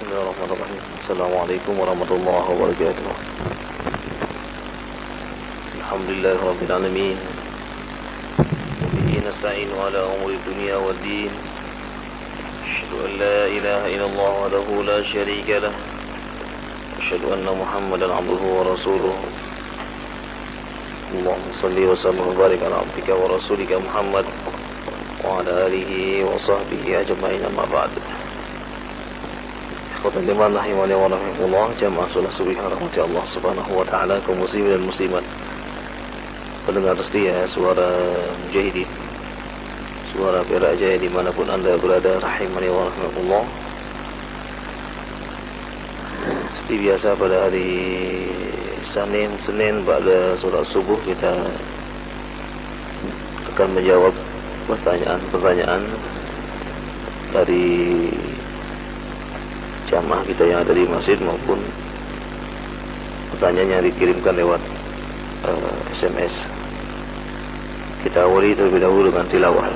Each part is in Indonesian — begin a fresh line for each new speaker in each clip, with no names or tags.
Bismillahirrahmanirrahim. Assalamualaikum warahmatullahi wabarakatuh. Alhamdulillahirabbil alamin. Bihi nasta'inu ala umuri dunya waddin. Asyhadu an la ilaha illallah wahdahu la syarika lah. Asyhadu anna Muhammadan abduhu wa rasuluh. Allahumma shalli wa sallim wa barik ala abdika wa rasulika Muhammad wa ala alihi wa sahbihi ajma'in, amma ba'd. Ikhwatan liman rahimani wa rahimakumullah, jamaah salat subuh yang rahmati Allah Subhanahu wa taala, kaum muslimin dan muslimat, pendengar setia suara mujahidin, suara Perak Jaya dimanapun anda berada, rahimani wa rahimakumullah. Seperti biasa pada hari Senin pada solat subuh kita akan menjawab pertanyaan dari jamaah kita yang ada di masjid maupun pertanyaan yang dikirimkan lewat SMS. Kita awali terlebih dahulu dengan tilawah.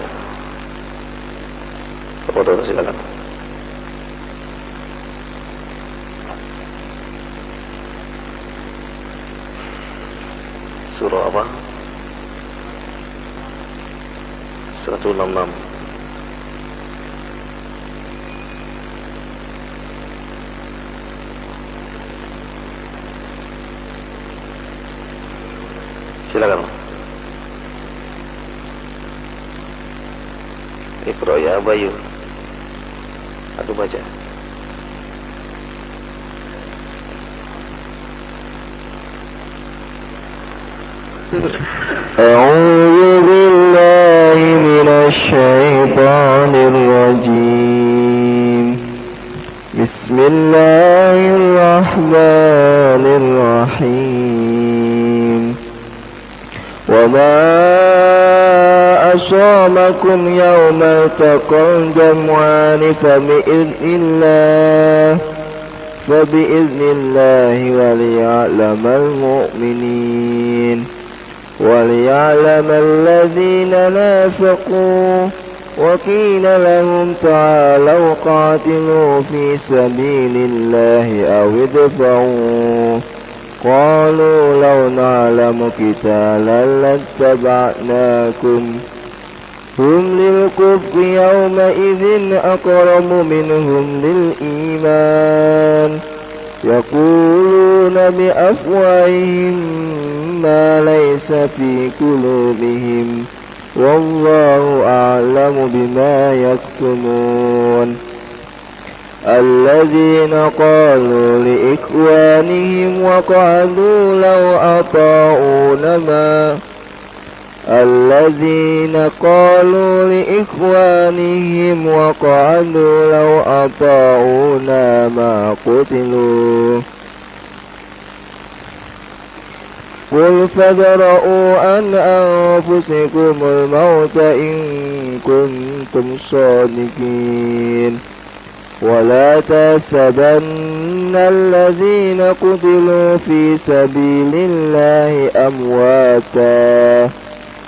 Bapak silakan. Surah apa? 166. Silakan. Iqra ya Bayu. Aku baca.
أعوذ بالله من الشيطان الرجيم. بسم الله الرحمن الرحيم. وما أصابكم يوم التقى الجمعان فبإذن الله وليعلم المؤمنين وليعلم الذين نافقوا. وقيل لهم تعالوا قاتلوا في سبيل الله أو ادفعوا. قالوا لو نعلم قتالا لاتبعناكم. هم للكفر يومئذ أقرب منهم للإيمان. يقولون بأفواههم ما ليس في قلوبهم والله أعلم بما يكتمون. الذين قالوا لإخوانهم وقعدوا لو أطاعونا ما قتلوا. قل فادرءوا عن أنفسكم الموت إن كنتم صادقين. ولا تحسبن الذين قتلوا في سبيل الله أمواتا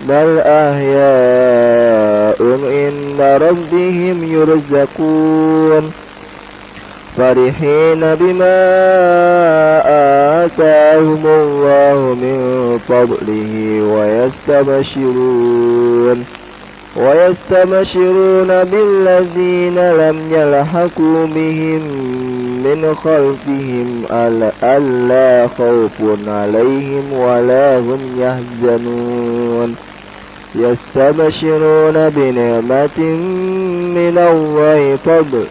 بل أحياء عند ربهم يرزقون. فرحين بما آتاهم الله من فضله ويستبشرون بالذين لم يلحقوا بهم من خلفهم ألا خوف عليهم ولا هم يحزنون. يستبشرون بنعمة من الله فضل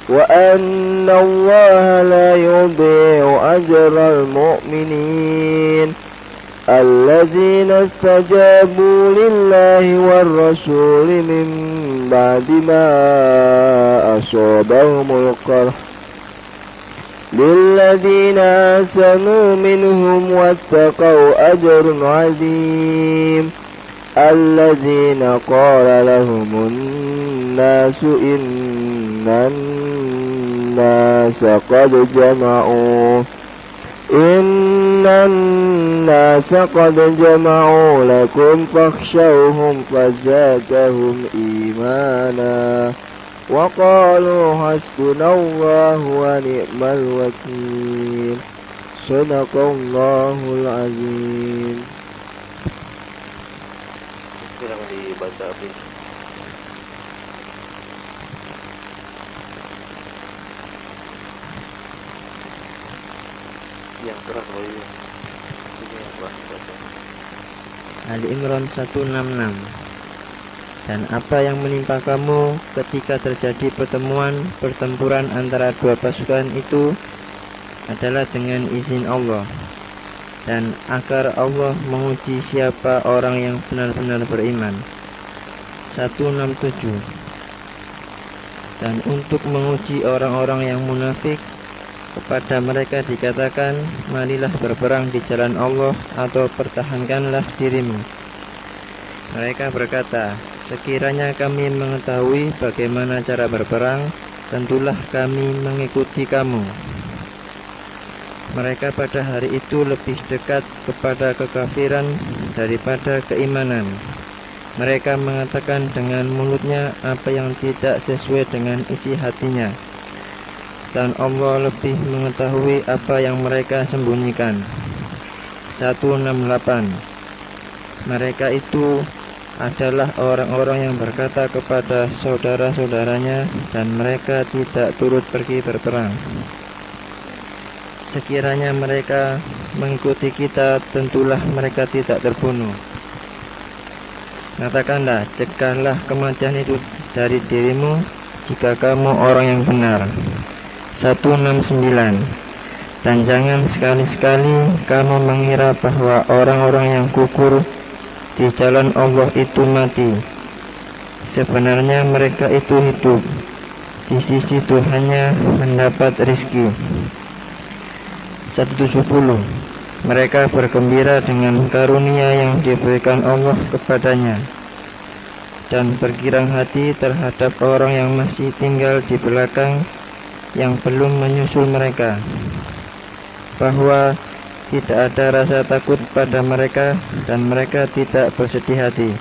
وأن الله لا يضيع أجر المؤمنين. الذين استجابوا لله والرسول من بعد ما أصابهم القرح للذين أحسنوا منهم واتقوا أجر عظيم. الذين قال لهم الناس إن الناس قد جمعوا لكم فاخشوهم فزادهم إيمانا وقالوا حسبنا الله ونعم الوكيل صدق الله العظيم.
Silakan dibaca Abin. Yang keras lagi. Ini yang keras baca.
Ali Imran 166. Dan apa yang menimpa kamu ketika terjadi pertempuran antara dua pasukan itu adalah dengan izin Allah, dan agar Allah menguji siapa orang yang benar-benar beriman. 167. Dan untuk menguji orang-orang yang munafik, kepada mereka dikatakan, marilah berperang di jalan Allah atau pertahankanlah dirimu. Mereka berkata, sekiranya kami mengetahui bagaimana cara berperang, tentulah kami mengikuti kamu. Mereka pada hari itu lebih dekat kepada kekafiran daripada keimanan. Mereka mengatakan dengan mulutnya apa yang tidak sesuai dengan isi hatinya, dan Allah lebih mengetahui apa yang mereka sembunyikan. 168. Mereka itu adalah orang-orang yang berkata kepada saudara-saudaranya, dan mereka tidak turut pergi berperang. Sekiranya mereka mengikuti kita, tentulah mereka tidak terbunuh. Katakanlah, cegahlah kematian itu dari dirimu jika kamu orang yang benar. 169. Dan jangan sekali-sekali kamu mengira bahwa orang-orang yang gugur di jalan Allah itu mati. Sebenarnya mereka itu hidup di sisi Tuhannya, mendapat rizki. 170. Mereka bergembira dengan karunia yang diberikan Allah kepadanya, dan bergirang hati terhadap orang yang masih tinggal di belakang, yang belum menyusul mereka, bahwa tidak ada rasa takut pada mereka, dan mereka tidak bersedih hati.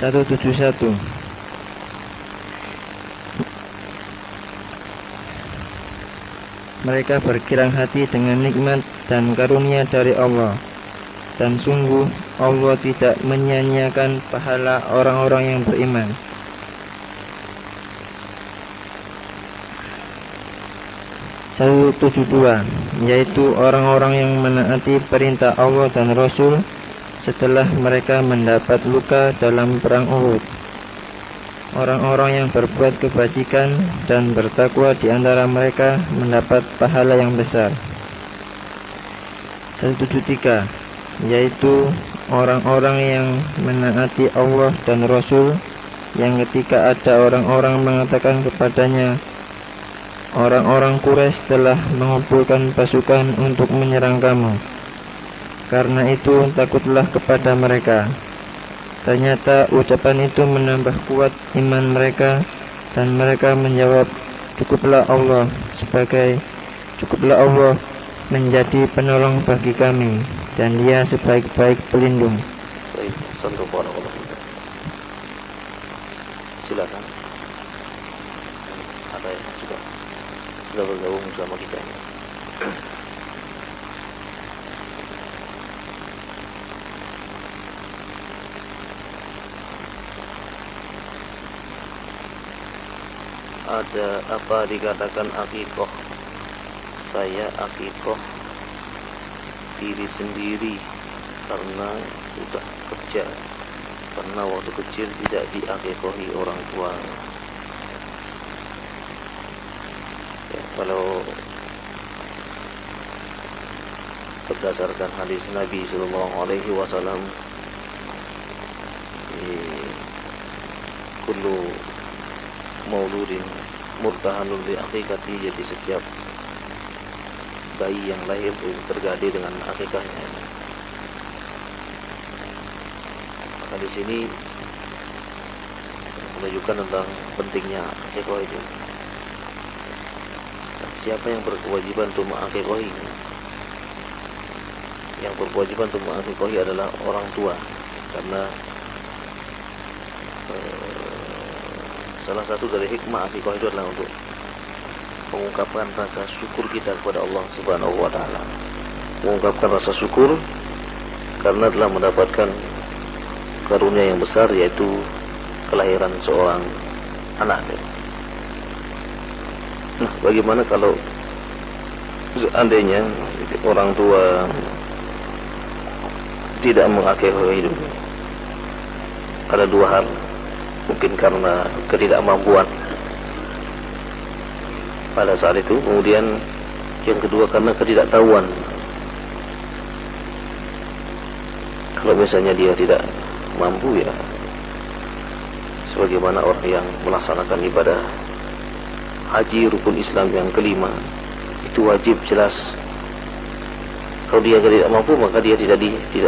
171. Mereka bergirang hati dengan nikmat dan karunia dari Allah, dan sungguh Allah tidak menyia-nyiakan pahala orang-orang yang beriman. 172. Yaitu orang-orang yang menaati perintah Allah dan Rasul setelah mereka mendapat luka dalam perang Uhud. Orang-orang yang berbuat kebajikan dan bertakwa di antara mereka mendapat pahala yang besar. 173. Yaitu orang-orang yang menaati Allah dan Rasul, yang ketika ada orang-orang mengatakan kepadanya, orang-orang Quraisy telah mengumpulkan pasukan untuk menyerang kamu, karena itu takutlah kepada mereka. Ternyata ucapan itu menambah kuat iman mereka, dan mereka menjawab, cukuplah Allah menjadi penolong bagi kami, dan Dia sebaik-baik pelindung.
Baik, sallallahu alaihi wasallam. Silakan. Ada yang sudah bergabung bersama kita. Ada apa dikatakan akikoh? Saya akikoh diri sendiri karena sudah kerja, karena waktu kecil tidak diakikohi orang tua. Ya, kalau berdasarkan hadis Nabi Sallallahu Alaihi Wasallam, kullu mauludin murtahanul li akikati, jadi setiap bayi yang lahir tergadi dengan akikahnya. Maka di sini menunjukkan tentang pentingnya akikah itu. Siapa yang berkewajiban untuk mengakikahi? Yang berkewajiban untuk mengakikahi adalah orang tua, karena salah satu dari hikmah akikah itu adalah untuk mengungkapkan rasa syukur kita kepada Allah Subhanahu wa taala. Mengungkapkan rasa syukur karena telah mendapatkan karunia yang besar, yaitu kelahiran seorang anak. Nah, bagaimana kalau seandainya orang tua tidak mengakikah hidup? Ada dua hal, mungkin karena ketidakmampuan pada saat itu, kemudian yang kedua karena ketidaktahuan. Kalau misalnya dia tidak mampu, ya sebagaimana orang yang melaksanakan ibadah haji rukun Islam yang kelima, itu wajib jelas. Kalau dia tidak mampu, maka dia tidak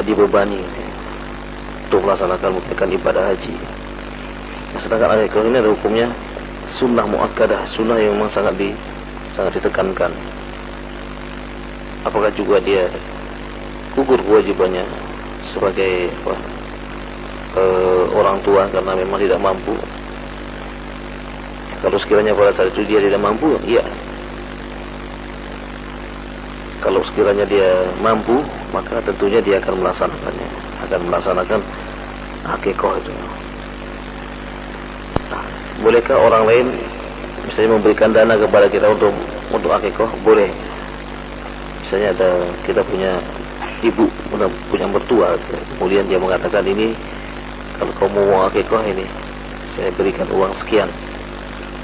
dibebani untuk melaksanakan ibadah haji. Nah, sedangkan akikah ini ada hukumnya sunnah muakkadah, sunnah yang memang sangat ditekankan. Apakah juga dia gugur kewajibannya sebagai orang tua karena memang tidak mampu? Kalau sekiranya pada saat itu dia tidak mampu, iya. Kalau sekiranya dia mampu, maka tentunya dia akan melaksanakan akikah itu. Nah, bolehkah orang lain misalnya memberikan dana kepada kita untuk akikah? Boleh. Misalnya kita punya ibu, punya mertua, kemudian dia mengatakan, ini kalau kamu mau akikah ini saya berikan uang sekian.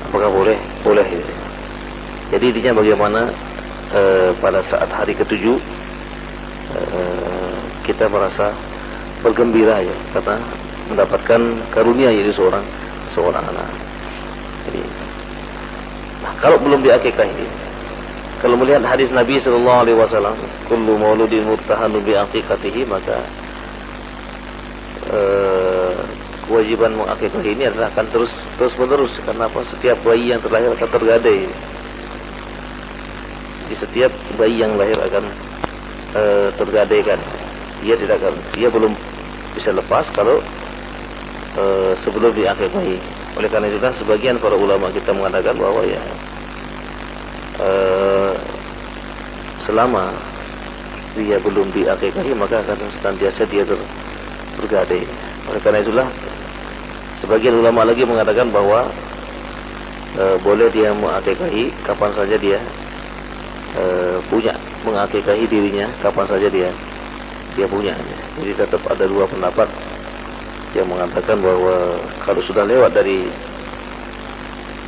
Apakah boleh? Boleh. Jadi intinya bagaimana pada saat hari ke-7 kita merasa bergembira, ya, karena mendapatkan karunia yaitu seorang anak. Jadi, nah, kalau belum diakikah ini, kalau melihat hadis Nabi sallallahu alaihi wasallam, kullu mauludin murtahanu bi aqiqatihi, maka kewajiban mengakikah ini adalah akan terus menerus. Karena apa? Setiap bayi yang terlahir akan tergadai. Di setiap bayi yang lahir akan tergadaikan. Dia belum bisa lepas kalau sebelum diakikahi. Oleh karena itu, sebagian para ulama kita mengatakan bahwa ya selama dia belum diakikahi, maka akan senantiasa dia tergadai. Oleh karena itulah sebagian ulama lagi mengatakan bahwa boleh dia mengakikahi kapan saja dia punya, mengakikahi dirinya kapan saja dia punya. Jadi tetap ada dua pendapat yang mengatakan bahwa kalau sudah lewat dari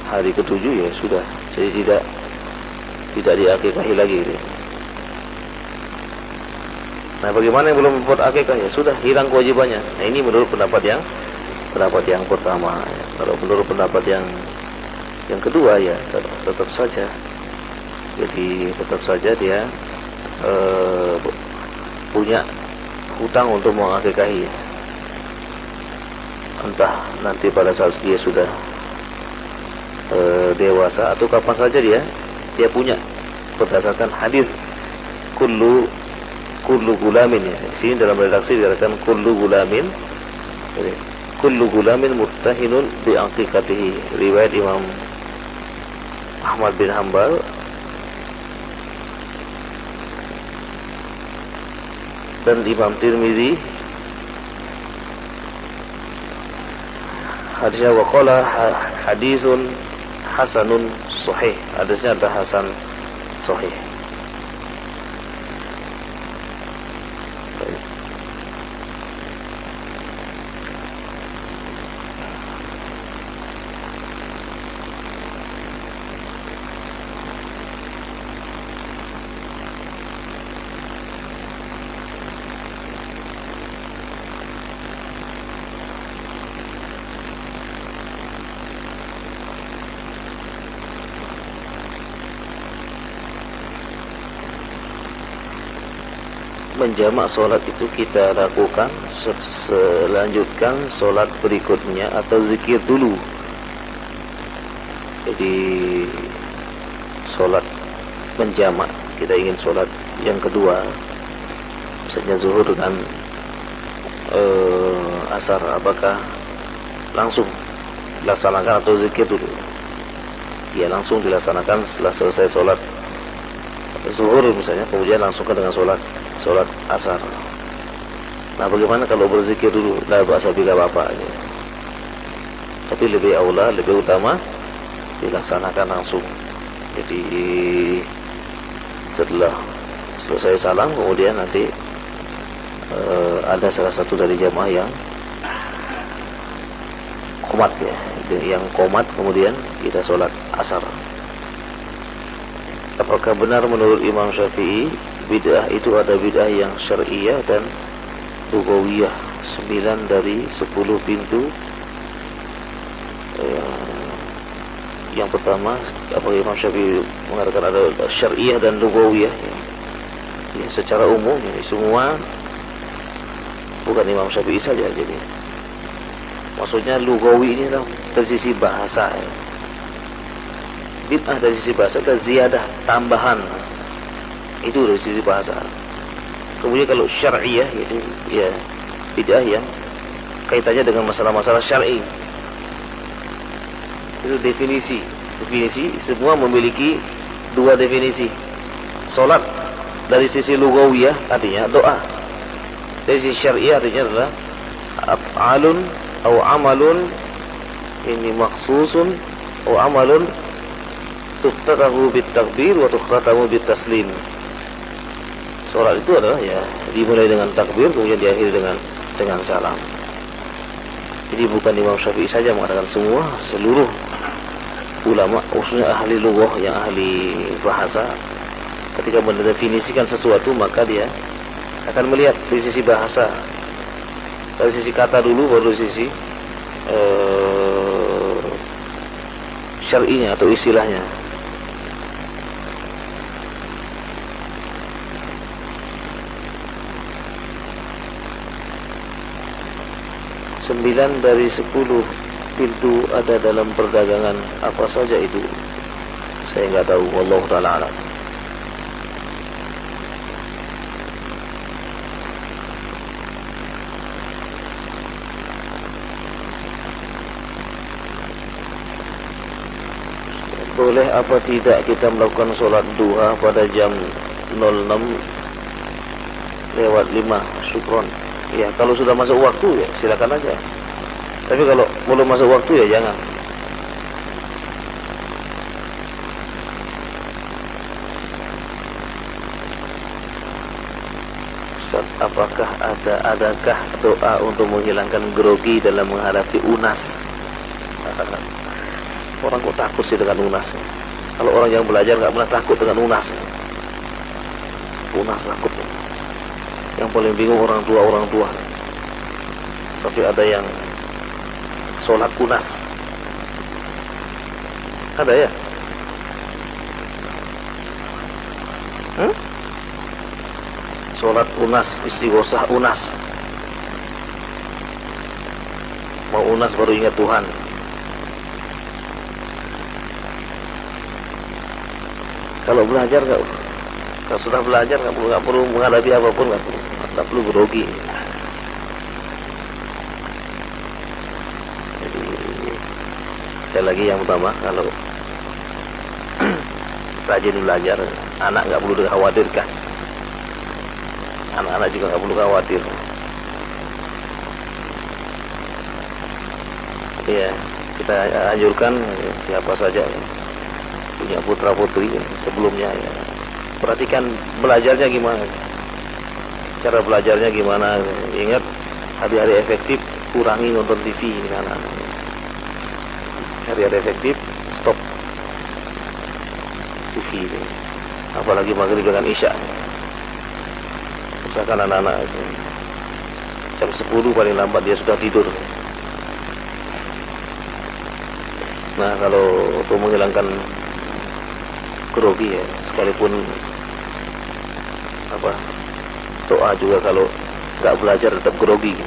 hari ke-7, ya sudah, jadi tidak diakikahi lagi. Nah, bagaimana yang belum membuat akikah? Ya sudah, hilang kewajibannya. Nah, ini menurut pendapat yang pertama. Ya. Kalau menurut pendapat yang kedua, ya tetap saja. Jadi tetap saja dia punya hutang untuk mengakikahi. Entah nanti pada saat dia sudah dewasa atau kapan saja dia punya, berdasarkan hadis kullu gulamin, ya. Di sini dalam redaksi dikatakan kullu gulamin muttahinun bi aqiqatihi, riwayat Imam Ahmad bin Hanbal dan Imam Tirmidzi. Hadisnya waqala hadisun hasanun sahih, hadisnya adalah hasan sahih. Menjamak sholat itu kita lakukan selanjutkan sholat berikutnya atau zikir dulu. Jadi sholat menjamak, kita ingin sholat yang kedua, misalnya zuhur dengan asar, apakah langsung laksanakan atau zikir dulu. Ya langsung dilaksanakan setelah selesai sholat zuhur misalnya, kemudian langsungkan dengan sholat asar. Nah bagaimana kalau berzikir dulu? La ba'sa bila bapak. Tapi lebih aula, lebih utama dilaksanakan langsung. Jadi setelah selesai salam kemudian nanti ada salah satu dari jamaah yang qomat ya, yang qomat kemudian kita sholat asar. Apakah benar menurut Imam Syafi'i bid'ah itu ada bid'ah yang syar'iyah dan lugawiyah? 9 dari 10 pintu. Yang pertama, apakah Imam Syafi'i mengatakan ada syar'iyah dan lugawiyah? Ya, secara umum ini semua, bukan Imam Syafi'i saja. Jadi maksudnya lugawi ini dari sisi bahasa ya. Bid'ah dari sisi bahasa adalah ziyadah, tambahan. Itu dari sisi bahasa. Kemudian kalau syar'iyah itu ya bid'ah yang kaitannya dengan masalah-masalah syar'i. Itu definisi semua memiliki dua definisi. Salat dari sisi lugawiyah artinya doa. Dari sisi syar'iyah artinya adalah af'alun atau amalun ini makhsusun atau amalun tuftatahu bitakbir wa tuftatahu bitaslim. Salat itu adalah ya dimulai dengan takbir kemudian diakhiri dengan salam. Jadi bukan Imam Syafi'i saja mengatakan, seluruh ulama khususnya ahli lughah yang ahli bahasa ketika mendefinisikan sesuatu maka dia akan melihat dari sisi bahasa, dari sisi kata dulu baru dari sisi syar'inya atau istilahnya. Sembilan dari 10 pintu ada dalam perdagangan, apa saja itu? Saya enggak tahu, wallahu taala alam. Boleh apa tidak kita melakukan sholat duha pada jam 06:05? Syukron. Ya, kalau sudah masuk waktu ya silakan aja. Tapi kalau belum masuk waktu ya jangan. Ustaz, apakah adakah doa untuk menghilangkan grogi dalam menghadapi unas? Orang kok takut sih dengan unas? Kalau orang yang belajar nggak pernah takut dengan unas. Unas takut. Yang paling bingung orang tua. Tapi ada yang sholat unas. Ada ya? Sholat unas, istighosah unas. Mau unas baru ingat Tuhan. Kalau belajar kalau sudah belajar nggak perlu menghadapi apapun, nggak perlu grogi. Jadi sekali lagi yang pertama, kalau rajin belajar, anak nggak perlu dikhawatirkan. Anak-anak juga nggak perlu khawatir. Ya, kita anjurkan siapa saja punya putra putri sebelumnya ya, perhatikan belajarnya gimana, cara belajarnya gimana. Ingat, hari-hari efektif kurangi nonton TV dengan anak. Hari-hari efektif stop TV, apalagi maghrib dengan isya. Misalkan anak-anak jam 10 paling lambat dia sudah tidur. Nah, kalau untuk menghilangkan grogi ya, sekalipun doa juga kalau nggak belajar tetap grogi,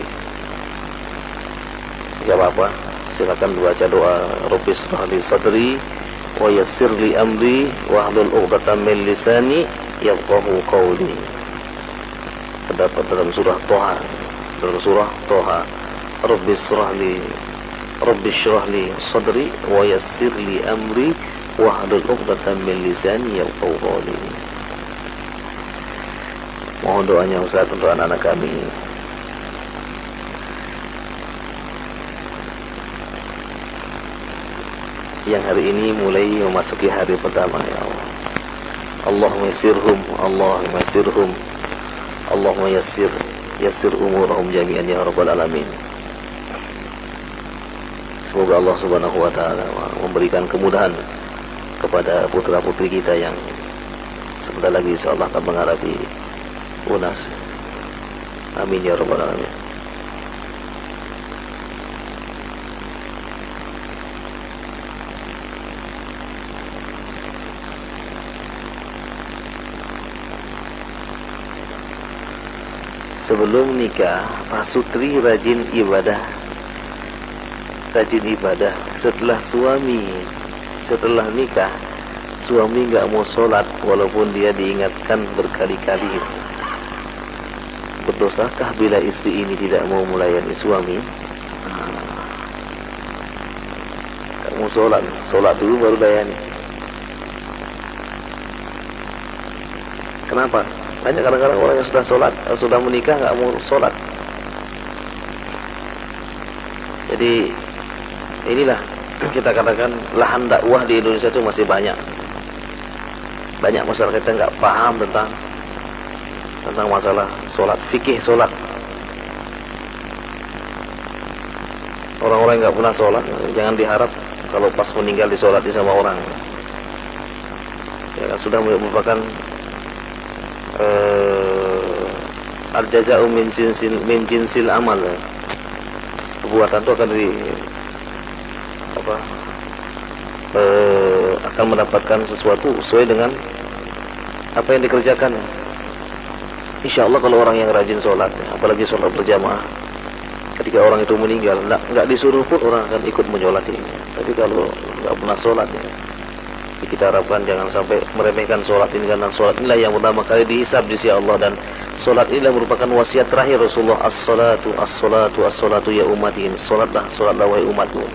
nggak apa-apa, silakan baca doa Rabbi shrah li sadri wa yassir li amri wahlul 'uqdatam min lisani yafqahu qawli. Terdapat dalam surah Toha, Rabbi shrah li Rabbi shrah li sadri wa yassir li amri wahlul 'uqdatam min lisani yafqahu qawli. Mohon doanya Ustaz untuk anak-anak kami. Yang hari ini mulai memasuki hari pertama, ya Allah. Allahumma yassirhum, Allahumma yassirhum, Allahumma yassir umurahum jami'an ya rabbal alamin. Semoga Allah Subhanahu wa taala memberikan kemudahan kepada putra-putri kita yang sebentar lagi insyaallah akan menghadapi UNAS. Amin ya rabbal alamin. Sebelum nikah, Pak Sutri rajin ibadah. Setelah nikah, suami nggak mau sholat walaupun dia diingatkan berkali-kali. Berdosakah bila istri ini tidak mau melayani suami? Nggak mau sholat dulu baru layani. Kenapa? Banyak kadang-kadang orang yang sudah sholat, sudah menikah nggak mau sholat. Jadi inilah kita katakan lahan dakwah di Indonesia itu masih banyak. Banyak masyarakat kita nggak paham tentang masalah sholat, fikih sholat. Orang-orang yang nggak pernah sholat, jangan diharap kalau pas meninggal disolati sama orang. Ya, sudah merupakan al-jaza'u min jinsil amal. Perbuatan itu akan mendapatkan sesuatu sesuai dengan apa yang dikerjakan. Insyaallah kalau orang yang rajin sholat, apalagi sholat berjamaah, ketika orang itu meninggal, nggak disuruh pun orang akan ikut menyolatinya. Tapi kalau nggak pernah sholat, ya, kita harapkan jangan sampai meremehkan sholat ini, karena sholat inilah yang pertama kali dihisab di sisi Allah, dan sholat inilah merupakan wasiat terakhir Rasulullah. As-salatu ya ummati, sholatlah wahai umatku.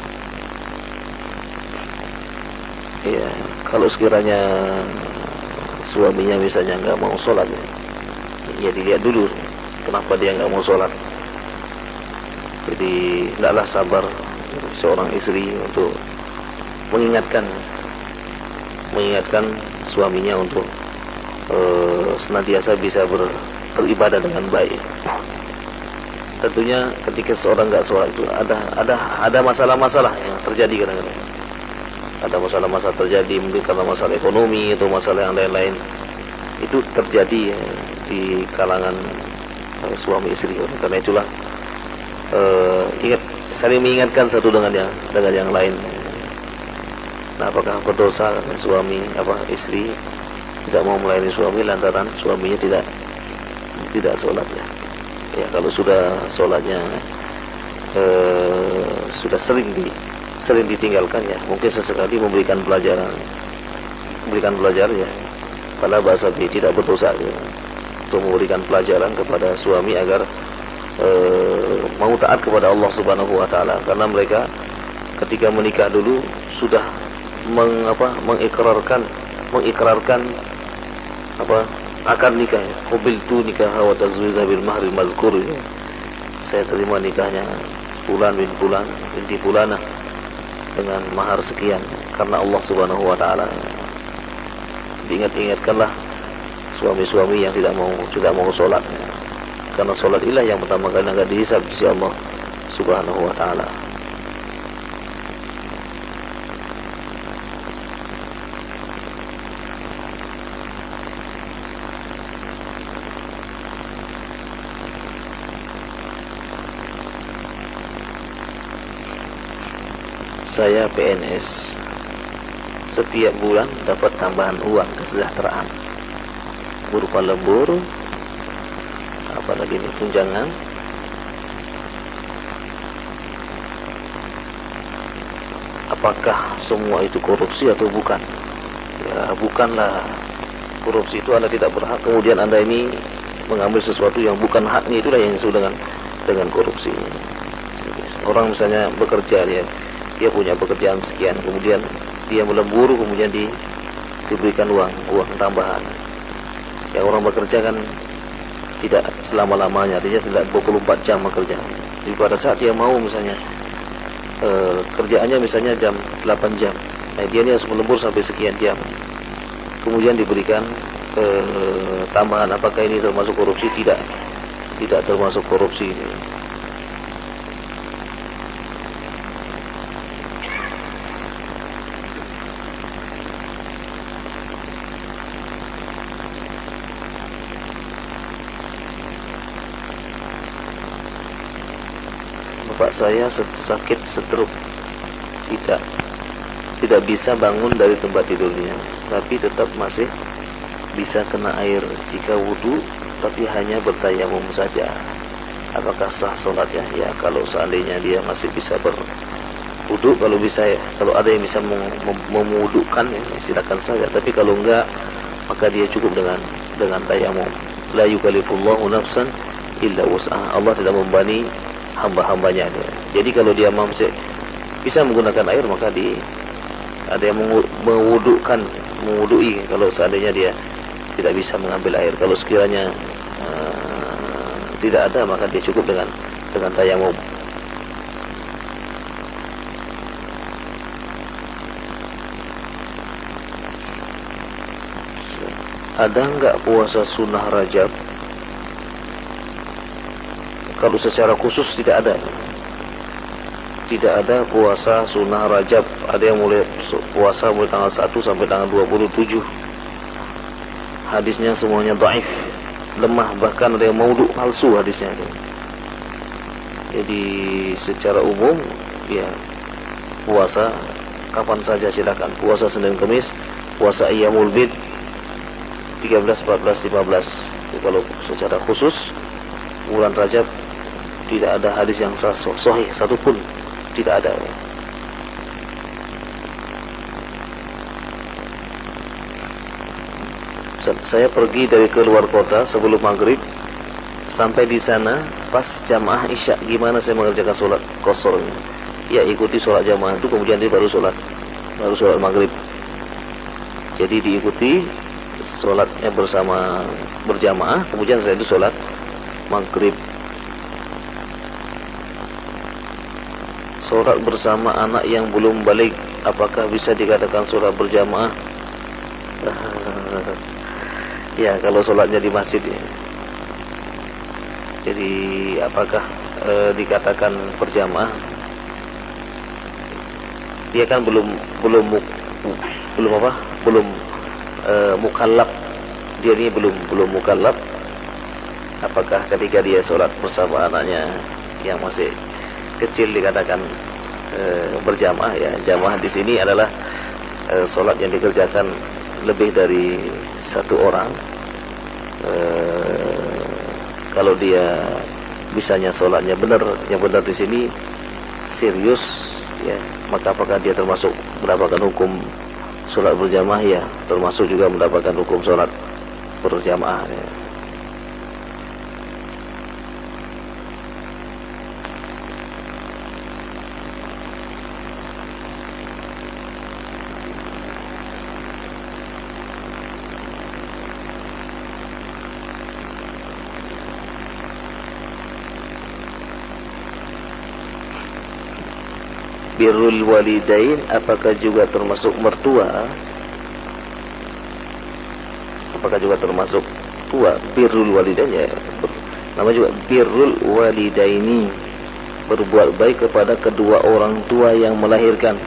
Ya, kalau sekiranya suaminya misalnya nggak mau sholat, ya dilihat dulu kenapa dia nggak mau sholat. Jadi hendaklah sabar seorang istri untuk mengingatkan suaminya untuk senantiasa bisa beribadah dengan baik. Tentunya ketika seorang nggak sholat itu ada masalah-masalah yang terjadi kadang-kadang. Ada masalah-masalah terjadi mungkin karena masalah ekonomi atau masalah yang lain-lain. Itu terjadi ya, di kalangan suami istri. Karena itulah saling mengingatkan satu dengan yang lain. Nah, apakah berdosa istri tidak mau melayani suami lantaran suaminya tidak sholat, ya? Ya, kalau sudah sholatnya sudah sering ditinggalkan, ya mungkin sesekali memberikan pelajaran ya. Pada bahasa tidak berdosa, ya, untuk memberikan pelajaran kepada suami agar mau taat kepada Allah Subhanahu wa taala, karena mereka ketika menikah dulu sudah mengikrarkan akad nikah, qabiltu nikaha wa tazwiza bil mahri mazkur. Saya terima nikahnya fulan bin fulan binti fulanah dengan mahar sekian karena Allah Subhanahu wa taala. Diingatkanlah suami-suami yang tidak mau sholat, karena sholat inilah yang pertama kali akan dihisab di sisi Allah Subhanahu wa taala. Saya PNS, setiap bulan dapat tambahan uang kesejahteraan berupa lembur, apalagi ini tunjangan. Apakah semua itu korupsi atau bukan? Ya, bukanlah. Korupsi itu Anda tidak berhak, kemudian Anda ini mengambil sesuatu yang bukan haknya, itulah yang disebut dengan korupsi. Orang misalnya bekerja, dia punya pekerjaan sekian, kemudian dia melembur, kemudian diberikan uang tambahan. Ya, orang bekerja kan tidak selama-lamanya, artinya tidak 24 jam bekerja. Jadi pada saat dia mau misalnya kerjaannya misalnya jam 8 jam, nah dia ini harus melembur sampai sekian jam, kemudian diberikan tambahan. Apakah ini termasuk korupsi? Tidak termasuk korupsi. Bapak saya sakit stroke, tidak bisa bangun dari tempat tidurnya, tapi tetap masih bisa kena air jika wudu, tapi hanya bertayamum saja. Apakah sah sholatnya? Ya, kalau seandainya dia masih bisa berwudu, kalau ada yang bisa memudukan, ya, silakan saja. Tapi kalau enggak, maka dia cukup dengan tayamum. La yukallifullahu nafsan illa wus'aha. Allah tidak membebani hamba-hambanya. Jadi kalau dia masih bisa menggunakan air, maka ada yang mewudui kalau seandainya dia tidak bisa mengambil air. Kalau sekiranya tidak ada, maka dia cukup dengan tayamum. Ada enggak puasa sunnah Rajab? Kalau secara khusus tidak ada. Tidak ada puasa sunnah Rajab. Ada yang puasa mulai tanggal 1 sampai tanggal 27. Hadisnya semuanya dhaif, lemah, bahkan ada yang maudhu, palsu hadisnya. Jadi secara umum ya puasa kapan saja silakan. Puasa Senin Kamis, puasa Ayyamul Bid 13, 14, 15. Jadi kalau secara khusus bulan Rajab tidak ada hadis yang sahih satupun, tidak ada. Saya pergi dari keluar kota sebelum maghrib, sampai di sana pas jamaah isya. Gimana saya mengerjakan sholat qashar? Ya, ikuti sholat jamaah itu, kemudian dia baru sholat maghrib. Jadi diikuti sholatnya berjamaah, kemudian setelah itu sholat maghrib. Sholat bersama anak yang belum balik, apakah bisa dikatakan sholat berjamaah? Ya, kalau sholatnya di masjid ya. Jadi apakah dikatakan berjamaah? Dia kan belum mukallaf. Dia ini belum mukallaf. Apakah ketika dia sholat bersama anaknya yang masih kecil dikatakan berjamaah? Ya, jamaah di sini adalah sholat yang dikerjakan lebih dari satu orang. Kalau dia bisanya sholatnya benar, yang benar di sini serius, ya, maka apakah dia termasuk mendapatkan hukum sholat berjamaah? Ya, termasuk juga mendapatkan hukum sholat berjamaah. Ya. Birrul walidain apakah juga termasuk mertua? Apakah juga termasuk tua? Birrul walidain ya, nama juga birrul walidaini, berbuat baik kepada kedua orang tua yang melahirkan.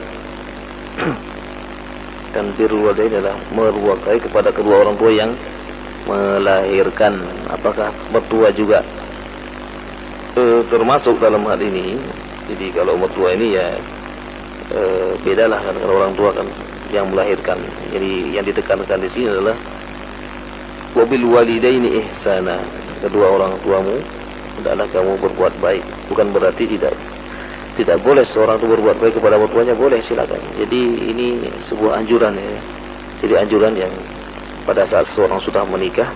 Dan birrul walidain adalah berbuat baik kepada kedua orang tua yang melahirkan. Apakah mertua juga termasuk dalam hal ini? Jadi kalau mertua ini ya bedalah kan, kalau orang tua kan yang melahirkan. Jadi yang ditekankan di sini adalah wabil walidaini ihsana, kedua orang tuamu hendaklah kamu berbuat baik. Bukan berarti tidak boleh seorang itu berbuat baik kepada mertuanya, boleh, silakan. Jadi ini sebuah anjuran ya. Jadi anjuran yang pada saat seorang sudah menikah,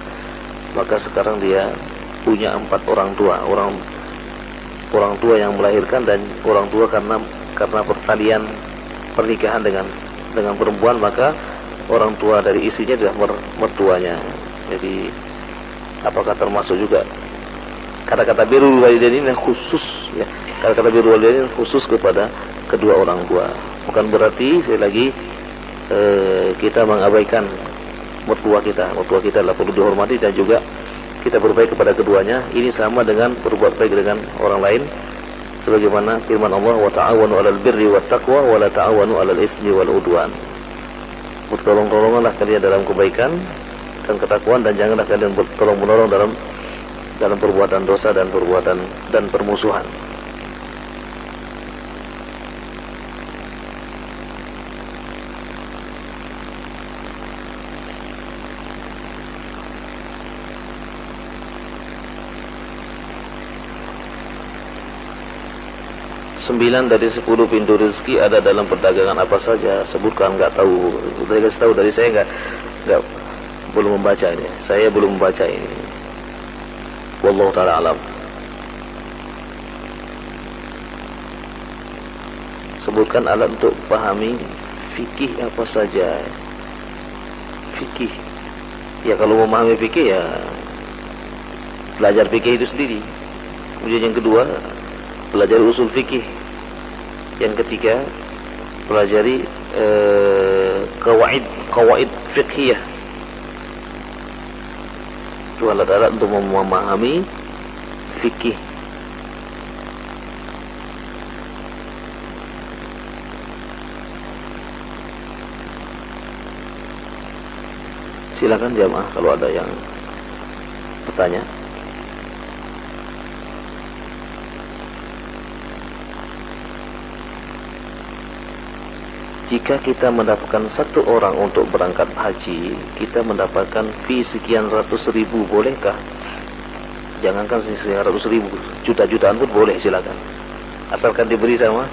maka sekarang dia punya 4 orang tua. orang tua yang melahirkan dan orang tua karena pertalian pernikahan dengan perempuan, maka orang tua dari istrinya adalah mertuanya. Jadi apakah termasuk juga kata-kata birrul walidain ini khusus ya? Kata-kata birrul walidain khusus kepada kedua orang tua. Bukan berarti sekali lagi kita mengabaikan mertua kita. Mertua kita adalah perlu dihormati dan juga kita berbaik kepada keduanya. Ini sama dengan berbuat baik dengan orang lain, sebagaimana firman Allah, wa ta'awanu 'alal birri wat taqwa wa la ta'awanu 'alal ismi wal udwan. Bertolong-tolonganlah kalian dalam kebaikan dan ketakwaan, dan janganlah kalian bertolong-menolong dalam perbuatan dosa dan permusuhan. Sembilan dari 10 pintu rezeki ada dalam perdagangan apa saja? Sebutkan, enggak tahu. Sudah dikasih tahu dari saya, enggak belum membaca ini. Saya belum membaca ini. Wallahu taala alam. Sebutkan alat untuk pahami fikih apa saja. Fikih. Ya kalau mau memahami fikih ya belajar fikih itu sendiri. Kemudian yang kedua, pelajari usul fikih. Yang ketiga, pelajari kawaid fiqhiyah. Itu alat-alat untuk memahami fikih. Silakan jamaah kalau ada yang bertanya. Jika kita mendapatkan satu orang untuk berangkat haji, kita mendapatkan fee sekian ratus ribu, bolehkah? Jangankan sekian ratus ribu, juta-jutaan pun boleh, silakan. Asalkan diberi sama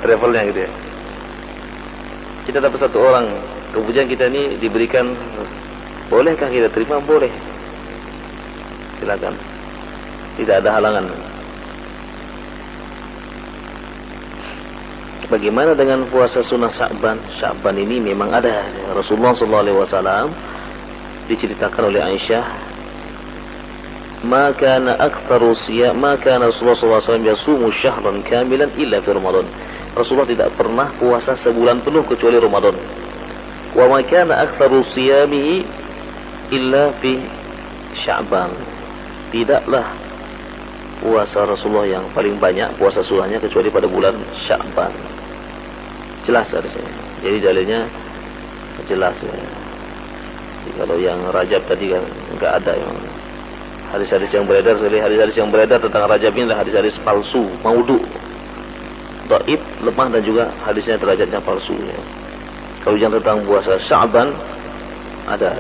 travelnya gitu ya. Kita dapat satu orang, kemudian kita ini diberikan, bolehkah kita terima? Boleh. Silakan. Tidak ada halangan. Bagaimana dengan puasa sunnah Sya'ban? Sya'ban ini memang ada. Rasulullah SAW diceritakan oleh Aisyah, ma kana Rasulullah SAW yasumu syahran kamilan illa fi Ramadan. Rasulullah tidak pernah puasa sebulan penuh kecuali Ramadan. Wa ma kana aktsaru siyamihi illa fi Sya'ban. Tidaklah puasa Rasulullah yang paling banyak puasa sunnahnya kecuali pada bulan Sya'ban. Jelas harusnya. Jadi dalilnya jelas ya. Jadi kalau yang Rajab tadi kan enggak ada yang hadis-hadis yang beredar, hadis-hadis yang beredar tentang Rajab ini adalah hadis-hadis palsu, maudhu, dhaif, lemah, dan juga hadisnya derajatnya palsu ya. Kalau yang tentang puasa Sya'ban ada.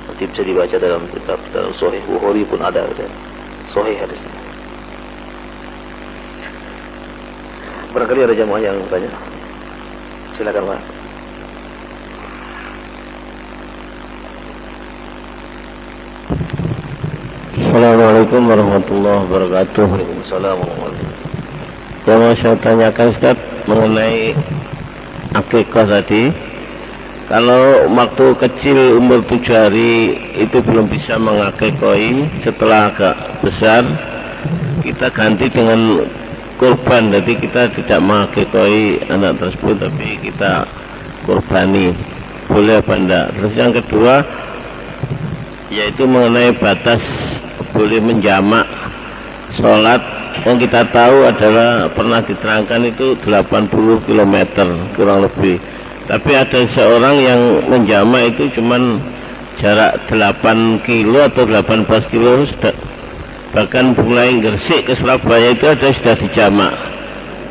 Nanti bisa dibaca dalam kitab, dalam Sahih Bukhari pun ada sahih hadisnya. Barangkali ada jamaah yang bertanya. Silakan Pak.
Assalamualaikum warahmatullahi wabarakatuh.
Waalaikumsalam warahmatullahi wabarakatuh.
Yang mau saya tanyakan Ustaz mengenai akikah tadi. Kalau waktu kecil umur 7 hari itu belum bisa mengakikahi, setelah agak besar kita ganti dengan kurban, jadi kita tidak mengakikahi anak tersebut tapi kita kurbani, boleh apa enggak? Terus yang kedua yaitu mengenai batas boleh menjamak sholat, yang kita tahu adalah pernah diterangkan itu 80 km kurang lebih, tapi ada seorang yang menjamak itu cuman jarak 8 kilo atau 18 kilo, bahkan mulai Gresik ke Surabaya itu ada sudah dijamak.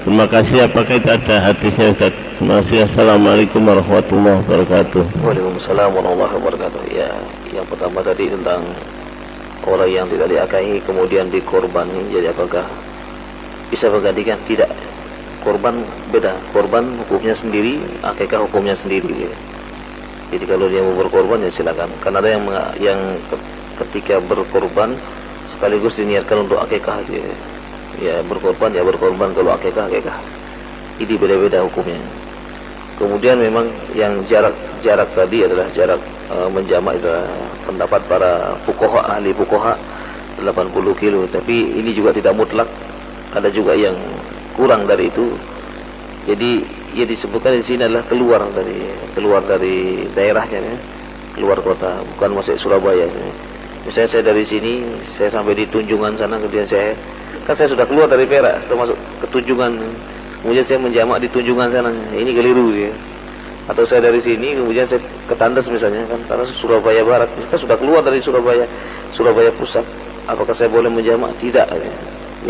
Terima kasih. Apakah itu ada hadisnya Ustaz? Terima kasih. Assalamualaikum warahmatullahi wabarakatuh.
Waalaikumsalam warahmatullahi wabarakatuh. Ya, yang pertama tadi tentang orang yang tidak diakahi kemudian dikorbani, jadi apakah bisa bergantikan? Tidak. Korban beda. Korban hukumnya sendiri, akikah hukumnya sendiri. Jadi kalau dia mau berkorban ya silakan. Karena ada yang ketika berkorban sekaligus diniatkan untuk akikah gitu ya. Ya berkorban kalau akikah. Ini beda-beda hukumnya. Kemudian memang yang jarak tadi adalah jarak menjamak adalah pendapat para ahli fuqaha 80 kilo. Tapi ini juga tidak mutlak. Ada juga yang kurang dari itu. Jadi ia disebutkan di sini adalah keluar dari daerahnya ya. Keluar kota, bukan masuk Surabaya ya. Misalnya saya dari sini, saya sampai di Tunjungan sana, kemudian saya sudah keluar dari Perak, sudah masuk ke Tunjungan. Kemudian saya menjamak di Tunjungan sana, ini keliru ya. Atau saya dari sini, kemudian saya ke Tandes misalnya kan, karena Surabaya Barat, kita sudah keluar dari Surabaya Pusat. Apakah saya boleh menjamak? Tidak. Ya.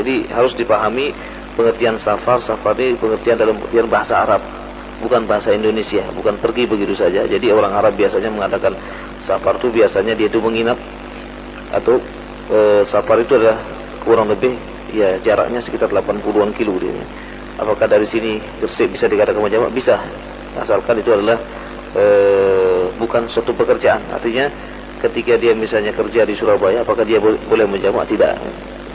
Jadi harus dipahami pengertian safar ini pengertian dalam pengertian bahasa Arab, bukan bahasa Indonesia, bukan pergi begitu saja. Jadi orang Arab biasanya mengatakan safar itu biasanya dia itu menginap, atau safar itu adalah kurang lebih ya jaraknya sekitar 80-an kilo dia. Apakah dari sini Gresik bisa dikatakan menjamak? Bisa, asalkan itu adalah bukan suatu pekerjaan. Artinya ketika dia misalnya kerja di Surabaya, apakah dia boleh menjamak? Tidak.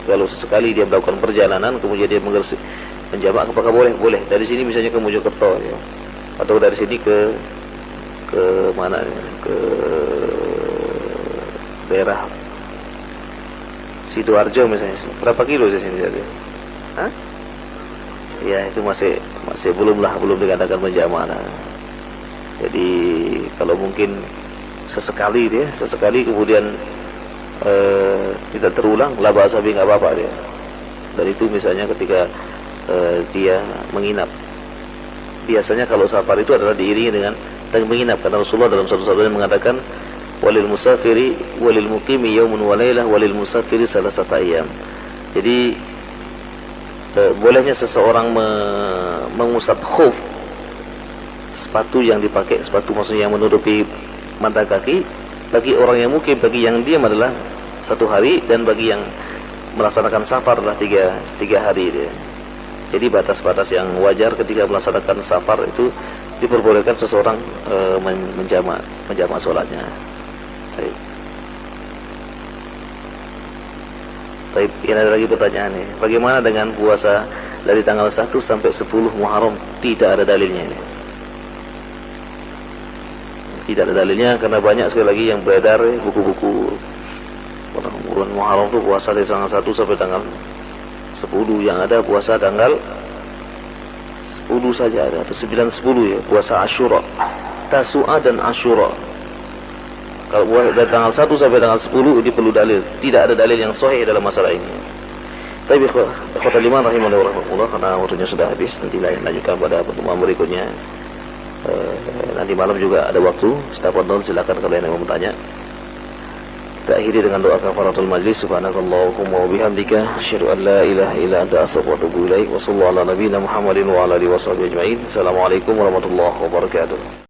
Kalau sesekali dia melakukan perjalanan kemudian dia menjamak, apakah boleh? Boleh. Dari sini misalnya ke Mojokerto ya. Atau dari sini ke mana ya? Ke daerah Sidoarjo misalnya. Berapa kilo dari sini tadi? Hah? Ya itu masih belum dikatakan menjamak. Jadi kalau mungkin sesekali kemudian tidak terulang, la ba'sa bi, enggak apa-apa dia. Dan itu misalnya ketika dia menginap. Biasanya kalau safar itu adalah diiringi dengan menginap, karena Rasulullah dalam satu sabdanya mengatakan walil musafiri walil muqimi yaumun wa lailah walil musafiri salasata ayyam. Jadi bolehnya seseorang mengusap khuf, sepatu yang dipakai, sepatu maksudnya yang menutupi mata kaki, bagi orang yang mukim, bagi yang diam adalah 1 hari, dan bagi yang melaksanakan safar adalah 3 hari dia. Jadi batas-batas yang wajar ketika melaksanakan safar itu diperbolehkan seseorang menjamak sholatnya. Baik, ini ada lagi pertanyaan nih. Bagaimana dengan puasa dari tanggal 1 sampai 10 Muharram? Tidak ada dalilnya ini. Tidak ada dalilnya karena banyak sekali lagi yang beredar buku-buku bulan Muharram itu puasa dari tanggal 1 sampai tanggal 10. Yang ada puasa tanggal 10 saja ada, atau 9-10 ya, puasa Asyura, Tasu'a dan Asyura. Kalau dari tanggal 1 sampai tanggal 10 ini perlu dalil. Tidak ada dalil yang sahih dalam masalah ini. Tapi ikhwatal iman rahimahullah, karena waktunya sudah habis, nanti lanjutkan pada pertemuan berikutnya. Nanti malam juga ada waktu. Tafadhol, silakan kalau yang mau bertanya. Kita akhiri dengan doa kafaratul majlis. Subhanakallahumma wa bihamdika asyhadu an la ilaha illa anta astaghfiruka wa atubu ilaik. Wa sallallahu ala nabiyyina Muhammadin wa ala alihi washabihi ajma'in. Assalamualaikum warahmatullahi wabarakatuh.